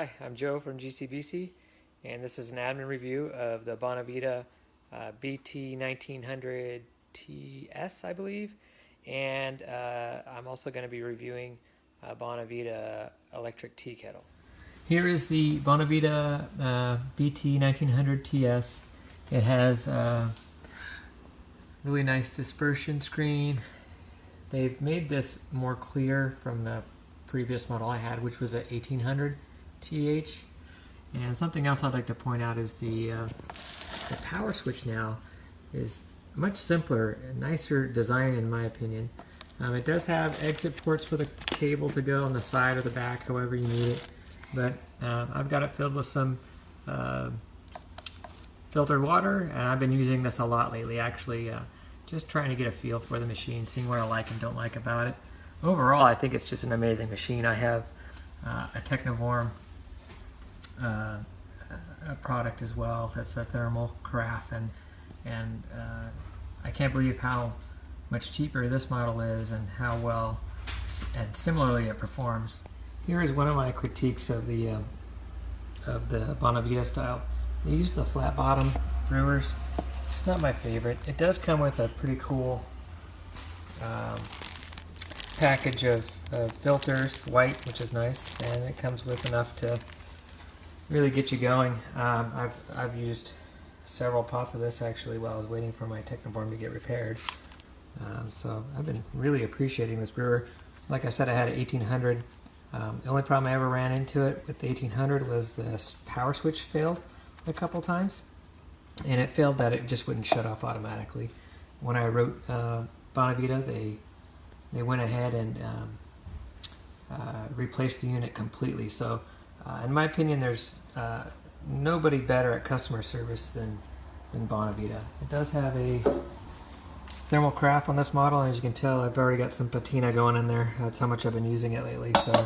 Hi, I'm Joe from GCBC, and this is an admin review of the Bonavita BT1900TS, I believe, and I'm also going to be reviewing Bonavita electric tea kettle. Here is the Bonavita BT1900TS. It has a really nice dispersion screen. They've made this more clear from the previous model I had, which was a 1800 TH. And something else I'd like to point out is the power switch now is much simpler, nicer design in my opinion. It does have exit ports for the cable to go on the side or the back, however you need it. But I've got it filled with some filtered water, and I've been using this a lot lately, actually, just trying to get a feel for the machine, seeing what I like and don't like about it. Overall, I think it's just an amazing machine. I have a Technivorm a product as well. That's a thermal carafe, and I can't believe how much cheaper this model is and how well and similarly it performs. Here is one of my critiques of the Bonavita style. They use the flat bottom brewers. It's not my favorite. It does come with a pretty cool package of filters, white, which is nice, and it comes with enough to really get you going. I've used several pots of this actually while I was waiting for my Technivorm to get repaired. So I've been really appreciating this brewer. Like I said, I had an 1800. The only problem I ever ran into it with the 1800 was the power switch failed a couple times, and it failed that it just wouldn't shut off automatically. When I wrote Bonavita, they went ahead and replaced the unit completely. So in my opinion, there's nobody better at customer service than Bonavita. It does have a thermal carafe on this model, and as you can tell, I've already got some patina going in there. That's how much I've been using it lately. So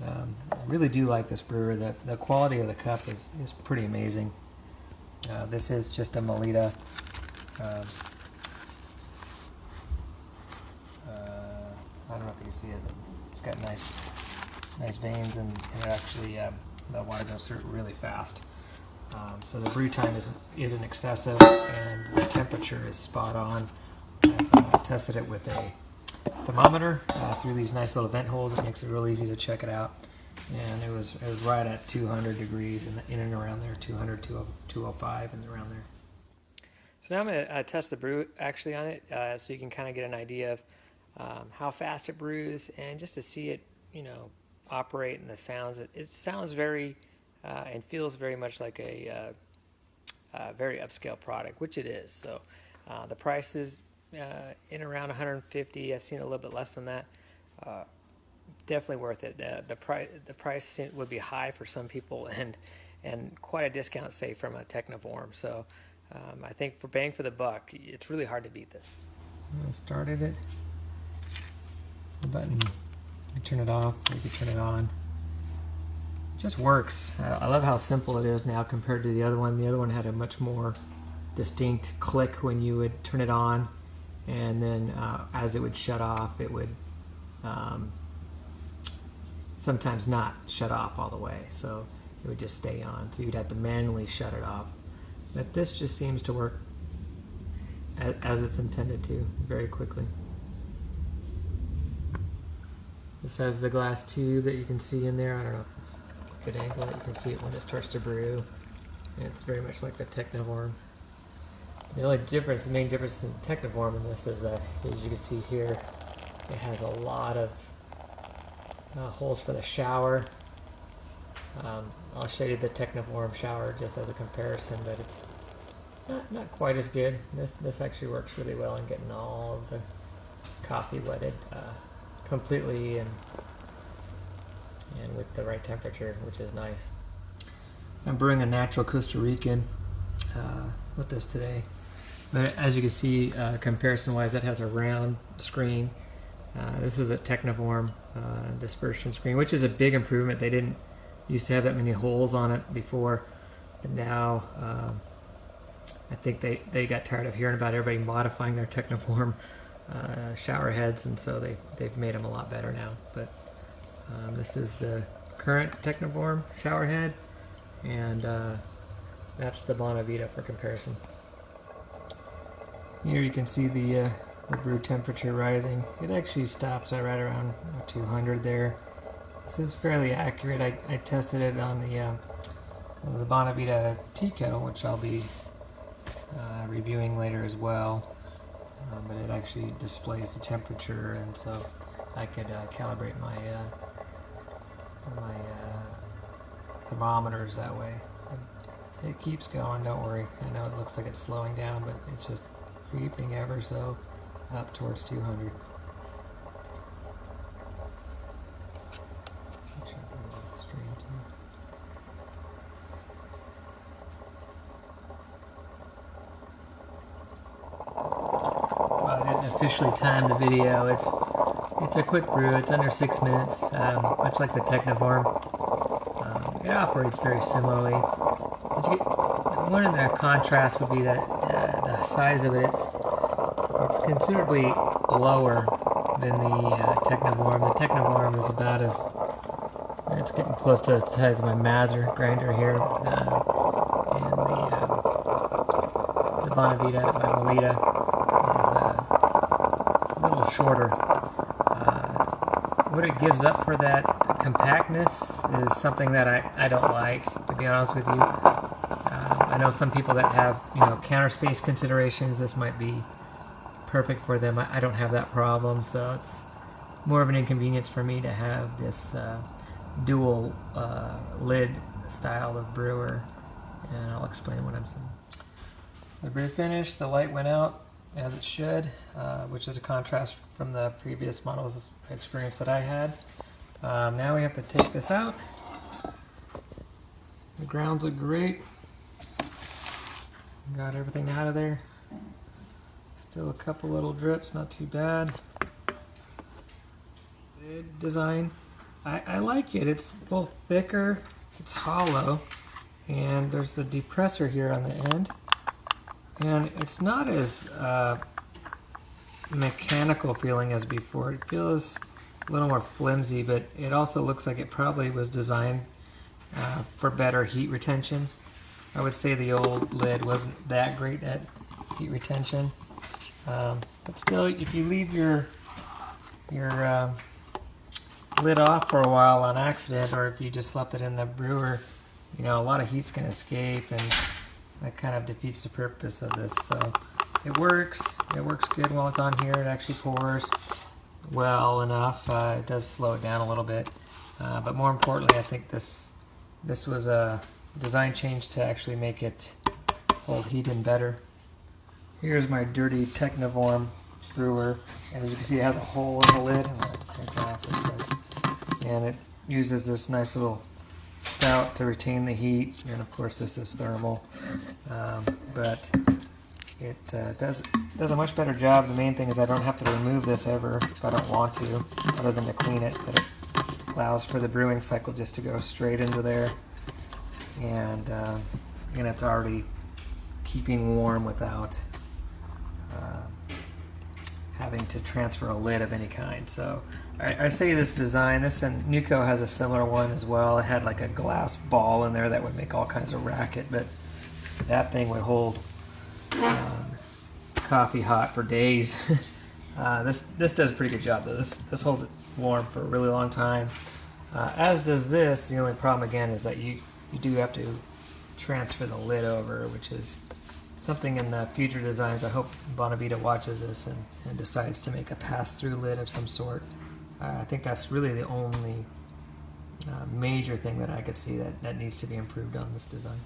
I really do like this brewer. The quality of the cup is pretty amazing. This is just a Melita I don't know if you can see it, but it's got nice veins, and it actually the water goes through it really fast. So the brew time isn't excessive, and the temperature is spot on. I've tested it with a thermometer through these nice little vent holes. It makes it real easy to check it out, and it was right at 200 degrees in and around there, 200, 205, and around there. So now I'm going to test the brew actually on it, so you can kind of get an idea of how fast it brews, and just to see it, operate, and the sounds. It sounds very and feels very much like a very upscale product, which it is. So the price is in around 150. I've seen a little bit less than that. Definitely worth it. The price would be high for some people, and quite a discount, say, from a Technivorm. So I think for bang for the buck, it's really hard to beat this. I started it. The button, you turn it off, you can turn it on. It just works. I love how simple it is now compared to the other one. The other one had a much more distinct click when you would turn it on, and then as it would shut off, it would sometimes not shut off all the way, so it would just stay on. So you'd have to manually shut it off. But this just seems to work as it's intended to, very quickly. This has the glass tube that you can see in there. I don't know if it's a good angle, but you can see it when it starts to brew. And it's very much like the Technivorm. The only difference, the main difference in Technivorm in this is, as you can see here, it has a lot of holes for the shower. I'll show you the Technivorm shower just as a comparison, but it's not quite as good. This actually works really well in getting all of the coffee wetted completely and with the right temperature, which is nice. I'm brewing a natural Costa Rican with this today, but as you can see, comparison wise, that has a round screen. This is a Technivorm dispersion screen, which is a big improvement. They didn't used to have that many holes on it before, and now I think they got tired of hearing about everybody modifying their Technivorm shower heads, and so they've made them a lot better now. But this is the current Techniform shower head, and that's the Bonavita for comparison. Here you can see the brew temperature rising. It actually stops at right around 200 there. This is fairly accurate. I tested it on the Bonavita tea kettle, which I'll be reviewing later as well. But it actually displays the temperature, and so I could calibrate my thermometers that way. It keeps going, don't worry. I know it looks like it's slowing down, but it's just creeping ever so up towards 200. Well, I didn't officially time the video. It's a quick brew. It's under 6 minutes, much like the Techniform. It operates very similarly. One of the contrasts would be that the size of it. It's considerably lower than the Techniform. The Techniform is about as, it's getting close to the size of my Mazzer grinder here, and the Bonavita by Melita is a little shorter. What it gives up for that compactness is something that I don't like, to be honest with you. I know some people that have, counter space considerations, this might be perfect for them. I don't have that problem, so it's more of an inconvenience for me to have this dual lid style of brewer, and I'll explain what I'm saying. The brew finished, the light went out as it should, which is a contrast from the previous models experience that I had. Now we have to take this out. The grounds look great. Got everything out of there. Still a couple little drips, not too bad. Lid design, I like it. It's a little thicker, it's hollow, and there's a depressor here on the end. And it's not as mechanical feeling as before. It feels a little more flimsy, but it also looks like it probably was designed for better heat retention. I would say the old lid wasn't that great at heat retention, but still, if you leave your lid off for a while on accident, or if you just left it in the brewer, a lot of heat's going to escape, and that kind of defeats the purpose of this. So it works good while it's on here. It actually pours well enough. It does slow it down a little bit, but more importantly, I think this was a design change to actually make it hold heat in better. Here's my dirty Techniform brewer, and as you can see, it has a hole in the lid. I'm going to crank it off for a second. And it uses this nice little spout to retain the heat, and of course this is thermal, but it does a much better job. The main thing is I don't have to remove this ever if I don't want to, other than to clean it, but it allows for the brewing cycle just to go straight into there, and it's already keeping warm without having to transfer a lid of any kind. So I say this design, and Nuco has a similar one as well. It had like a glass ball in there that would make all kinds of racket, but that thing would hold coffee hot for days. This does a pretty good job though. This holds it warm for a really long time. As does this. The only problem again is that you do have to transfer the lid over, which is something in the future designs. I hope Bonavita watches this and decides to make a pass-through lid of some sort. I think that's really the only major thing that I could see that needs to be improved on this design.